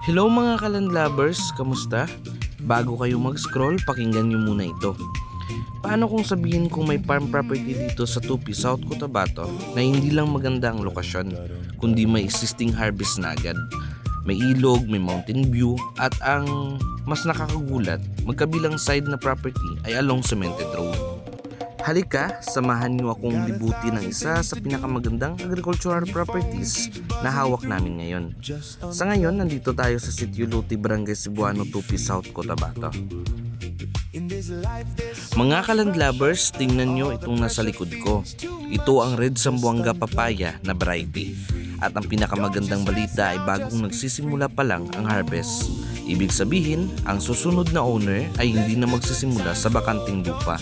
Hello mga kaland lovers, kamusta? Bago kayo mag-scroll, pakinggan nyo muna ito. Paano kung sabihin kung may farm property dito sa Tupi, South Cotabato na hindi lang maganda ang lokasyon, kundi may existing harvest na agad. May ilog, may mountain view, at ang mas nakakagulat, magkabilang side na property ay along cemented road. Halika, samahan niyo akong libuti ng isa sa pinakamagandang agricultural properties na hawak namin ngayon. Sa ngayon, nandito tayo sa Sitio Luti, Barangay Cebuano, Tupi, South Cotabato. Mga kaland lovers, tingnan nyo itong nasa likod ko. Ito ang Red Zamboanga Papaya na variety. At ang pinakamagandang balita ay bagong nagsisimula pa lang ang harvest. Ibig sabihin, ang susunod na owner ay hindi na magsisimula sa bakanting lupa.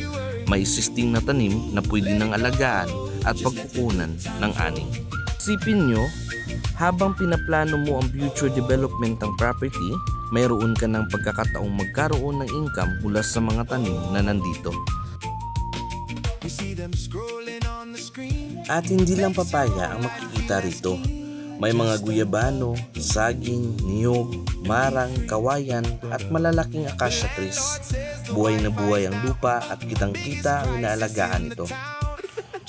May existing na tanim na pwede nang alagaan at pagkukunan ng ani. Isipin nyo, habang pinaplano mo ang future development ng property, mayroon ka ng pagkakataong magkaroon ng income mula sa mga tanim na nandito. At hindi lang papaya ang makikita rito. May mga guyabano, saging, niyog, marang, kawayan at malalaking acacia trees. Buhay na buhay ang lupa at kitang-kita ang inaalagaan ito.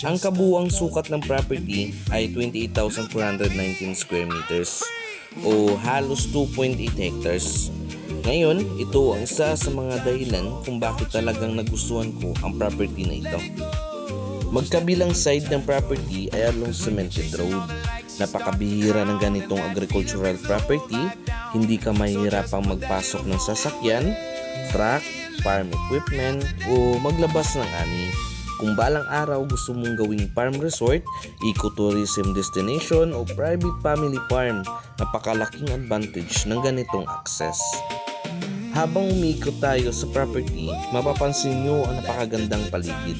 Ang kabuuang sukat ng property ay 28,419 square meters o halos 2.8 hectares. Ngayon, ito ang isa sa mga dahilan kung bakit talagang nagustuhan ko ang property na ito. Magkabilang side ng property ay along cemented road. Napakabihira ng ganitong agricultural property, hindi ka mahihirapang magpasok ng sasakyan, truck, farm equipment o maglabas ng ani. Kung balang araw gusto mong gawing farm resort, ecotourism destination o private family farm, napakalaking advantage ng ganitong access. Habang umiikot tayo sa property, mapapansin nyo ang napakagandang paligid.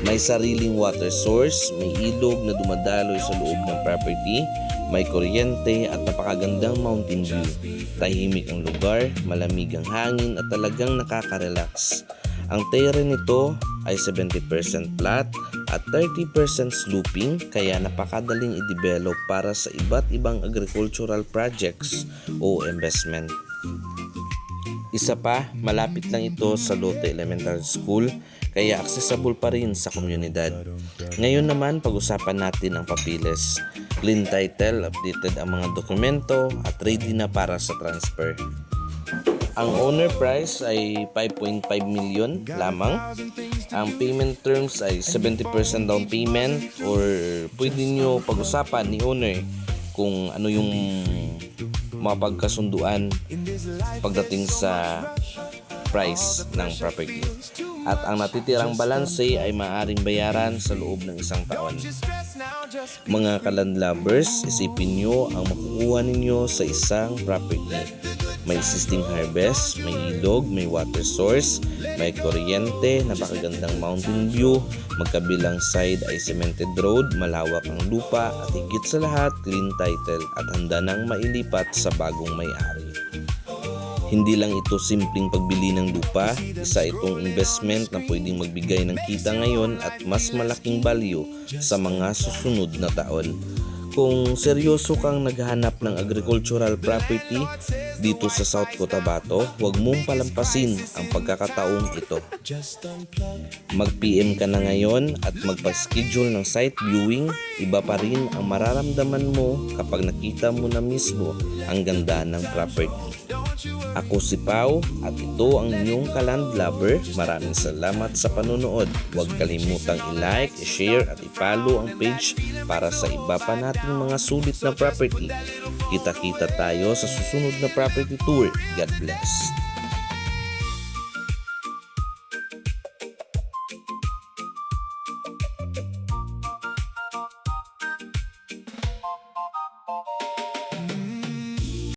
May sariling water source, may ilog na dumadaloy sa loob ng property, may kuryente at napakagandang mountain view. Tahimik ang lugar, malamig ang hangin at talagang nakaka-relax. Ang terrain nito ay 70% flat at 30% sloping, kaya napakadaling i-develop para sa iba't ibang agricultural projects o investment. Isa pa, malapit lang ito sa Lote Elementary School, kaya accessible pa rin sa komunidad. Ngayon naman, pag-usapan natin ang papilis. Clean title, updated ang mga dokumento at ready na para sa transfer. Ang owner price ay 5.5 million lamang. Ang payment terms ay 70% down payment or pwede nyo pag-usapan ni owner kung ano yung mapagkasunduan pagdating sa price ng property. At ang natitirang balanse ay maaaring bayaran sa loob ng isang taon. Mga kaland lovers, isipin nyo ang makukuha ninyo sa isang property. May existing harvest, may ilog, may water source, may kuryente, napakagandang mountain view, magkabilang side ay cemented road, malawak ang lupa at higit sa lahat clean title at handa nang mailipat sa bagong may-ari. Hindi lang ito simpleng pagbili ng lupa, isa itong investment na pwedeng magbigay ng kita ngayon at mas malaking value sa mga susunod na taon. Kung seryoso kang naghahanap ng agricultural property dito sa South Cotabato, huwag mong palampasin ang pagkakataong ito. Mag-PM ka na ngayon at magpa-schedule ng site viewing. Iba pa rin ang mararamdaman mo kapag nakita mo na mismo ang ganda ng property. Ako si Pau at ito ang inyong kaland lover. Maraming salamat sa panonood. Huwag kalimutang i-like, i-share at i-follow ang page para sa iba pa nating mga sulit na property. Kita-kita tayo sa susunod na property tour. God bless.